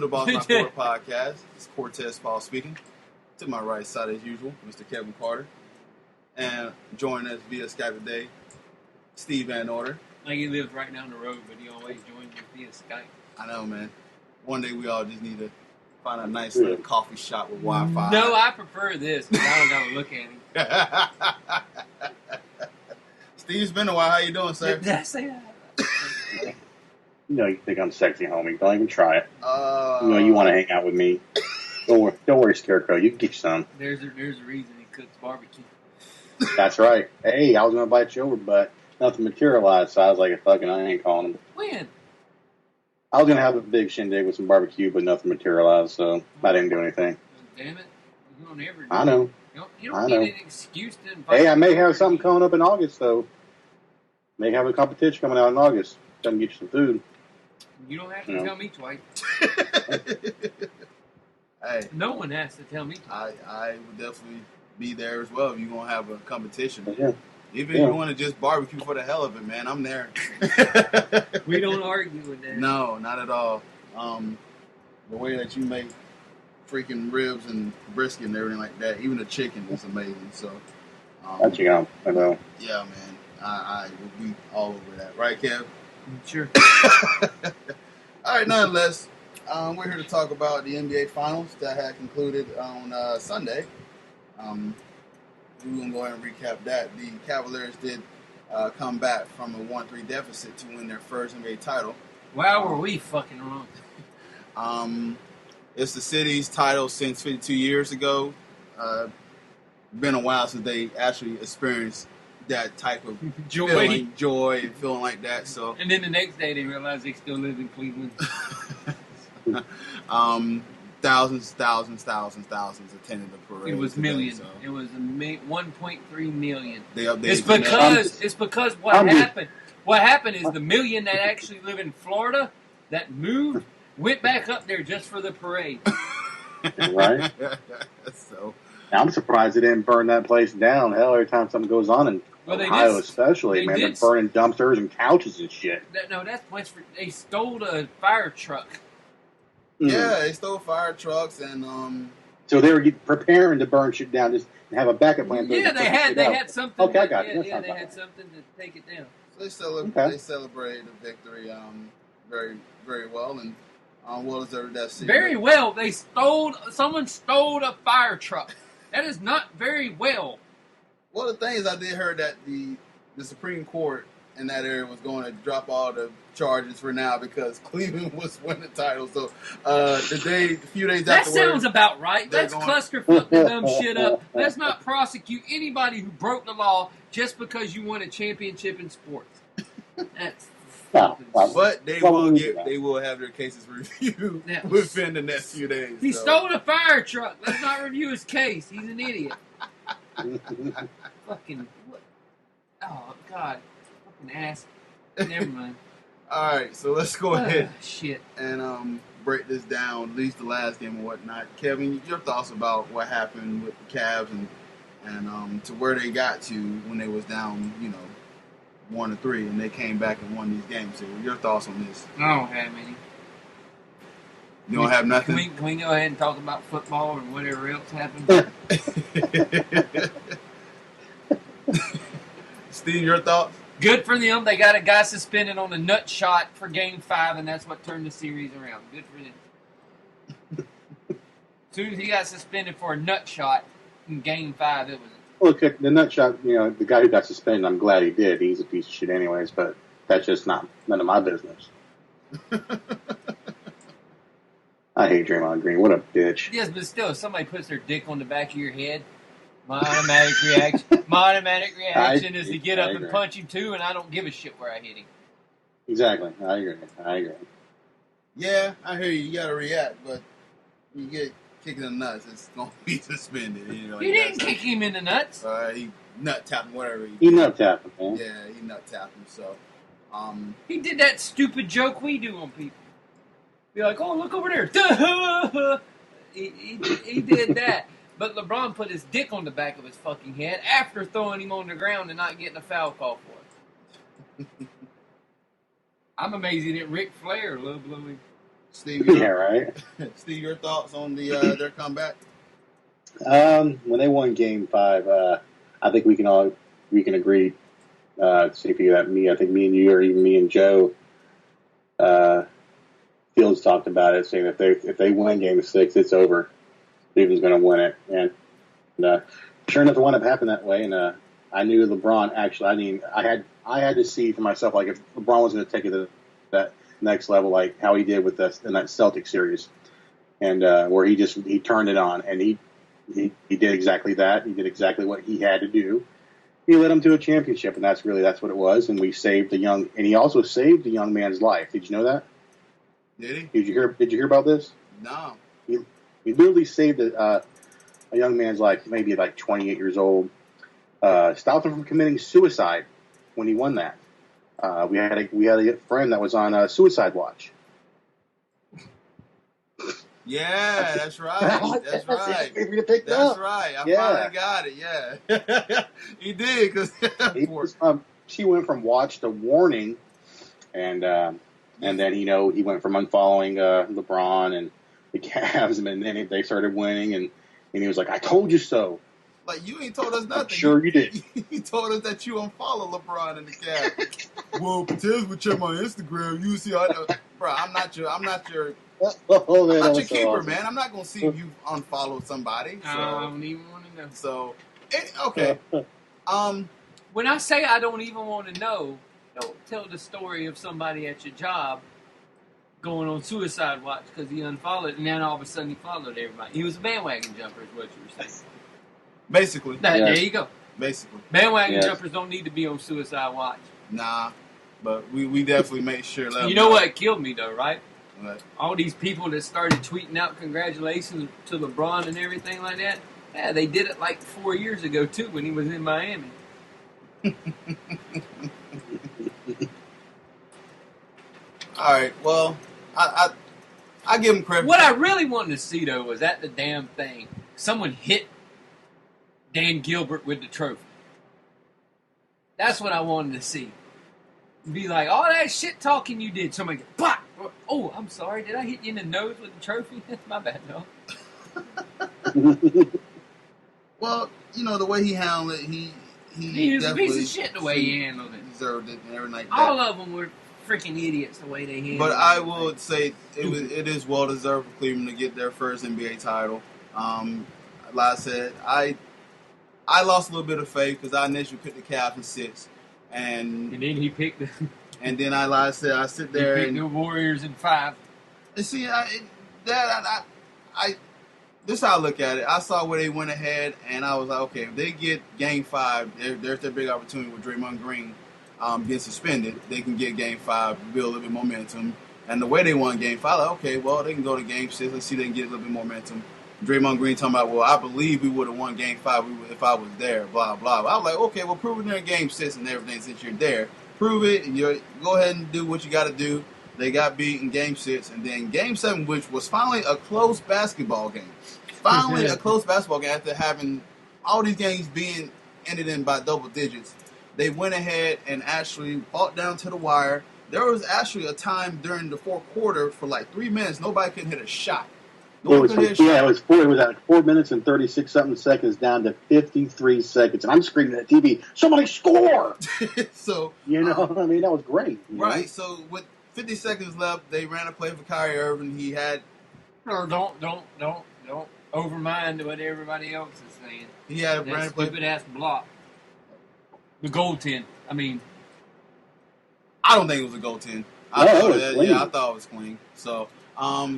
to the Boss My Forward Podcast. It's Cortez Paul speaking. To my right side, as usual, Mr. Kevin Carter. And joining us via Skype today, Steve Vanorder. Like he lives right down the road, but he always joins us via Skype. I know, man. One day we all just need to find a nice little coffee shop with Wi-Fi. No, I prefer this, because I don't got to look at him. Steve, it's been a while. How you doing, sir? Did I say that? You know, you think I'm sexy, homie. Don't even try it. You know, you want to hang out with me. Don't worry, Scarecrow. You can get you some. There's a reason he cooks barbecue. That's right. Hey, I was going to invite you over, but nothing materialized, so I was like, fucking, I ain't calling him. When? I was going to have a big shindig with some barbecue, but nothing materialized, so I didn't do anything. Damn it. You don't ever do I know. You don't need an excuse to invite Hey, I may have something coming up in August, though. May have a competition coming out in August. Come get you some food. You don't have to tell me twice. Hey, no one has to tell me twice. I would definitely be there as well if you're going to have a competition. Yeah. Even if you want to just barbecue for the hell of it, man, I'm there. We don't argue with that. No, not at all. The way that you make freaking ribs and brisket and everything like that, even the chicken is amazing. So, I know. Yeah, man, I will be all over that. Right, Kev? Sure. All right, nonetheless, we're here to talk about the NBA Finals that had concluded on Sunday. We're going to go ahead and recap that. The Cavaliers did come back from a 1-3 deficit to win their first NBA title. Wow, were we fucking wrong. It's the city's title since 52 years ago. Been a while since they actually experienced that type of joy and feeling like that. So, and then the next day they realized they still live in Cleveland. Thousands attended the parade. It was today, millions. So. It was 1.3 million. They updated. It's because what happened. What happened is the million that actually live in Florida that moved went back up there just for the parade. Right. So I'm surprised they didn't burn that place down. Hell, every time something goes on in Ohio, especially, man, they're burning dumpsters and couches and shit. No, that's West Virginia. They stole a fire truck. Yeah, they stole fire trucks and So they were preparing to burn shit down, just have a backup plan. Yeah, they had something. Okay, I got it. Yeah, they had something to take it down. So they celebrated the victory very, very well, and well deserved that season. Very well. Someone stole a fire truck. That is not very well. Well, the thing is, I did hear that the Supreme Court in that area was going to drop all the charges for now because Cleveland was winning the title. So a few days that afterwards, sounds about right. Let's clusterfuck the dumb shit up. Let's not prosecute anybody who broke the law just because you won a championship in sports. That's but they will have their cases reviewed within the next few days. He stole a fire truck. Let's not review his case. He's an idiot. Fucking what? Oh God. Ass. Never mind. All right, so let's go ahead shit. and break this down, at least the last game and whatnot. Kevin, your thoughts about what happened with the Cavs and to where they got to when they was down, 1-3, and they came back and won these games. So your thoughts on this? I don't have any. You don't have nothing? Can we go ahead and talk about football and whatever else happened? Steve, your thoughts? Good for them. They got a guy suspended on a nut shot for Game 5, and that's what turned the series around. Good for them. As soon as he got suspended for a nut shot in Game 5, it was... Look, the nut shot, the guy who got suspended, I'm glad he did. He's a piece of shit anyways, but that's just none of my business. I hate Draymond Green. What a bitch. Yes, but still, if somebody puts their dick on the back of your head... My automatic reaction is to get up and punch him too, and I don't give a shit where I hit him. Exactly. I agree. Yeah, I hear you. You got to react, but you get kicked in the nuts, it's going to be suspended. You didn't kick him in the nuts. He nut tapped him, whatever he did. He nut tapped him, man. Yeah, he nut tapped him, so. He did that stupid joke we do on people. Be like, oh, look over there. He did that. But LeBron put his dick on the back of his fucking head after throwing him on the ground and not getting a foul call for it. I'm amazed he didn't Ric Flair low blow him. Steve, Yeah, right. Steve, your thoughts on their comeback? When they won Game 5, I think we can agree. See if you got me. I think me and you, or even me and Joe, Fields talked about it, saying that if they win Game 6, it's over. Cleveland's going to win it, and sure enough, it wound up happening that way. And I knew LeBron. Actually, I mean, I had to see for myself, like, if LeBron was going to take it to that next level, like how he did with us in that Celtics series, and where he turned it on, and he did exactly that. He did exactly what he had to do. He led them to a championship, and that's what it was. And he also saved a young man's life. Did you know that? Did he? Did you hear about this? No. He literally saved a young man's life, maybe like 28 years old. Stopped him from committing suicide when he won that. We had a friend that was on suicide watch. Yeah, that's right. That's right. That's right. I finally got it. Yeah, he did because she went from watch to warning, and then he went from unfollowing LeBron and the Cavs, and then they started winning, and he was like, "I told you so." Like, you ain't told us nothing. Sure you did. You told us that you unfollow LeBron and the Cavs. Well, Cortez would check my Instagram. You see, bro, I'm not your keeper, awesome. Man. I'm not gonna see you unfollow somebody. So. I don't even want to know. So, okay. When I say I don't even want to know, don't tell the story of somebody at your job going on suicide watch because he unfollowed, and then all of a sudden he followed everybody. He was a bandwagon jumper, is what you were saying. Basically. There you go. Basically. Bandwagon jumpers don't need to be on suicide watch. Nah, but we definitely make sure. You know what killed me, though, right? What? All these people that started tweeting out congratulations to LeBron and everything like that, yeah, they did it like 4 years ago, too, when he was in Miami. All right, well, I give him credit. What I really wanted to see, though, was at the damn thing, someone hit Dan Gilbert with the trophy. That's what I wanted to see. Be like, all that shit talking you did. Somebody go, bah! Oh, I'm sorry. Did I hit you in the nose with the trophy? My bad, no. Well, the way he handled it, he was a piece of shit the way he handled it. Deserved it and everything like that. All of them were freaking idiots the way they handled it. But I will say it is well deserved for Cleveland to get their first NBA title. Like I said, I lost a little bit of faith because I initially picked the Cavs in 6, and then he picked the. And then I sit there and the Warriors in 5. And see, this is how I look at it. I saw where they went ahead, and I was like, okay, if they get Game 5, there's their big opportunity with Draymond Green getting suspended. They can get Game 5, build a little bit of momentum. And the way they won Game 5, like, okay, well, they can go to Game 6. Let's see if they can get a little bit more momentum. Draymond Green talking about, well, I believe we would have won Game 5 if I was there, blah, blah. I was like, okay, well, prove it in Game 6 and everything since you're there. Prove it, and go ahead and do what you got to do. They got beat in Game 6, and then Game 7, which was finally a close basketball game. Finally a close basketball game after having all these games being ended in by double digits. They went ahead and actually fought down to the wire. There was actually a time during the fourth quarter for like 3 minutes, nobody could hit a shot. It was at 4 minutes and 36-something seconds down to 53 seconds. And I'm screaming at TV, somebody score! So I mean, that was great. Right. So with 50 seconds left, they ran a play for Kyrie Irving. He had... Don't overmind what everybody else is saying. He had a brand play. Stupid-ass block. The goaltend. I mean... I don't think it was a goaltend. I thought it was clean. So...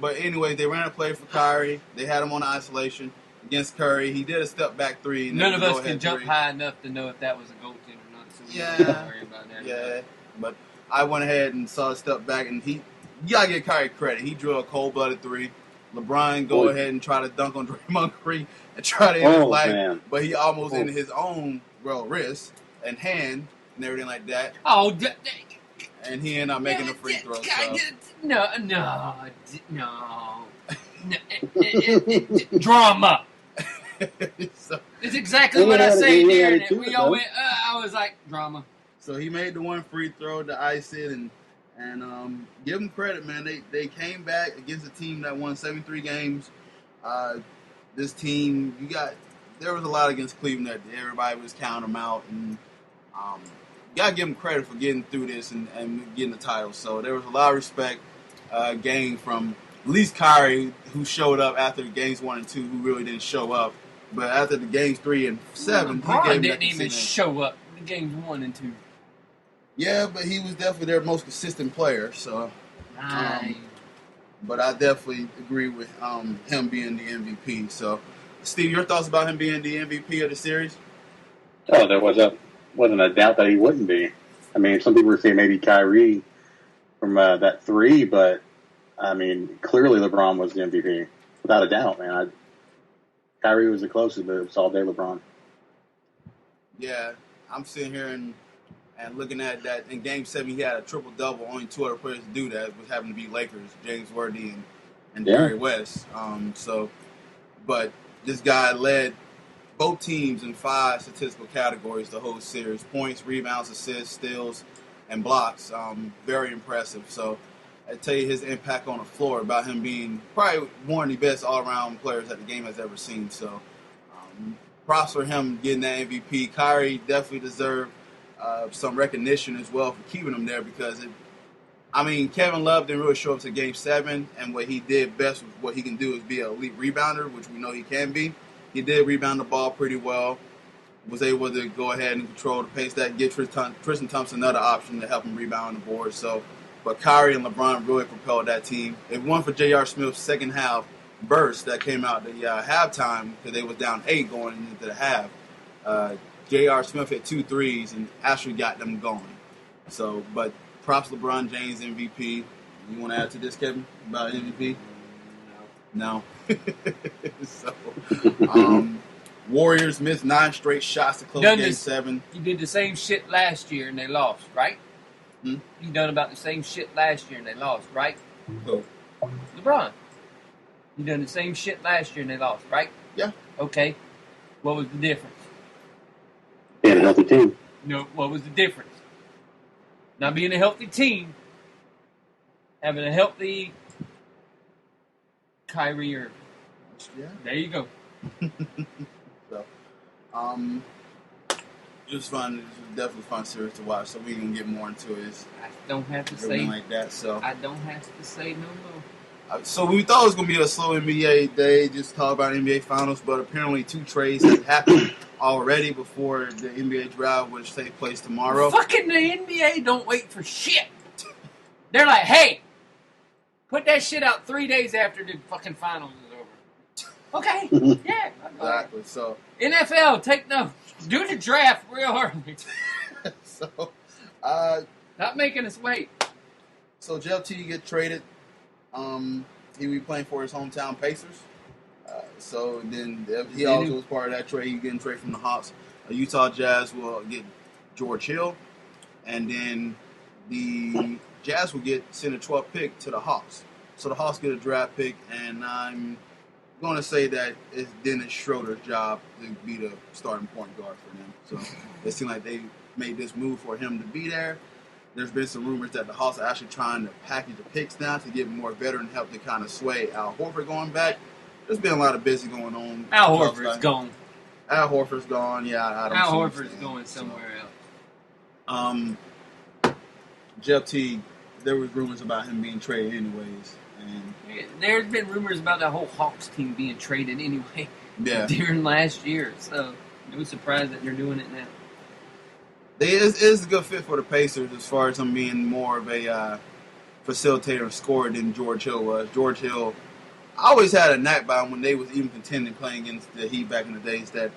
but anyway, they ran a play for Kyrie. They had him on isolation against Curry. He did a step back 3. None of us can jump high enough to know if that was a goaltender or not. So we don't worry about that. Yeah. But I went ahead and saw the step back, and you gotta give Kyrie credit. He drew a cold-blooded 3. LeBron go ahead and try to dunk on Draymond Green and try to end his life, but he almost ended his own wrist and hand and everything like that. And he ended up making a free throw. No. Drama. It's exactly what I say there. And we all went, I was like, drama. So he made the one free throw to ice it, And give them credit, man. They came back against a team that won 73 games. This team, there was a lot against Cleveland that everybody was counting them out, and you gotta give them credit for getting through this and getting the title. So there was a lot of respect gained from at least Kyrie, who showed up after games 1 and 2, who really didn't show up. But after the games 3 and 7, LeBron didn't even show up in games 1 and 2. Yeah, but he was definitely their most consistent player. So, but I definitely agree with him being the MVP. So, Steve, your thoughts about him being the MVP of the series? Oh, there wasn't a doubt that he wouldn't be. I mean, some people were saying maybe Kyrie from that 3, but I mean, clearly LeBron was the MVP without a doubt, man. Kyrie was the closest, but it was all day LeBron. Yeah, I'm sitting here and looking at that. In Game 7, he had a triple-double. Only 2 other players to do that was happened to be Lakers, James Worthy and Jerry West. But this guy led both teams in 5 statistical categories the whole series: points, rebounds, assists, steals, and blocks. Very impressive. So I tell you his impact on the floor, about him being probably one of the best all-around players that the game has ever seen. So props for him getting that MVP. Kyrie definitely deserved some recognition as well for keeping him there, because Kevin Love didn't really show up to Game 7, and what he did best, what he can do, is be an elite rebounder, which we know he can be. He did rebound the ball pretty well, was able to go ahead and control the pace, that give Tristan Thompson another option to help him rebound on the board. So, but Kyrie and LeBron really propelled that team. It won for J.R. Smith's second half burst that came out the halftime, because they was down 8 going into the half. J.R. Smith hit 2 threes and actually got them going. So, but props LeBron James MVP. You want to add to this, Kevin, about MVP? No. So, Warriors missed 9 straight shots to close Game 7. You did the same shit last year and they lost, right? You done about the same shit last year and they lost, right? Who? LeBron. You done the same shit last year and they lost, right? Yeah. Okay. What was the difference? They had a healthy team. No, what was the difference? Not being a healthy team, having a healthy Kyrie Irving. Yeah. There you go. So, it was fun. It was definitely a fun series to watch. So we can get more into it. I don't have to Everything say like that. So I don't have to say no more. So we thought it was going to be a slow NBA day, just talk about NBA Finals, but apparently 2 trades have happened already before the NBA draft, which takes place tomorrow. Fucking the NBA don't wait for shit. They're like, hey, put that shit out 3 days after the fucking finals is over. Okay, yeah. Exactly. So NFL, take note. Do the draft real early. So, Not making us wait. So Jeff T get traded. He will be playing for his hometown Pacers. So then he also was part of that trade. He getting traded from the Hawks. Utah Jazz will get George Hill, and then the Jazz will send a 12th pick to the Hawks. So the Hawks get a draft pick, and I'm going to say that it's Dennis Schroeder's job to be the starting point guard for them. So it seems like they made this move for him to be there. There's been some rumors that the Hawks are actually trying to package the picks now to get more veteran help to kind of sway Al Horford going back. There's been a lot of busy going on. Al Horford's gone. Al Horford's gone. Yeah, I don't. Al Horford's going somewhere else. Jeff T, there was rumors about him being traded anyways. And there's been rumors about the whole Hawks team being traded anyway during last year. So no surprise that they're doing it now. It is a good fit for the Pacers as far as him being more of a facilitator and scorer than George Hill was. George Hill, I always had a knack by him when they was even contending playing against the Heat back in the days, that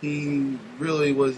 he really was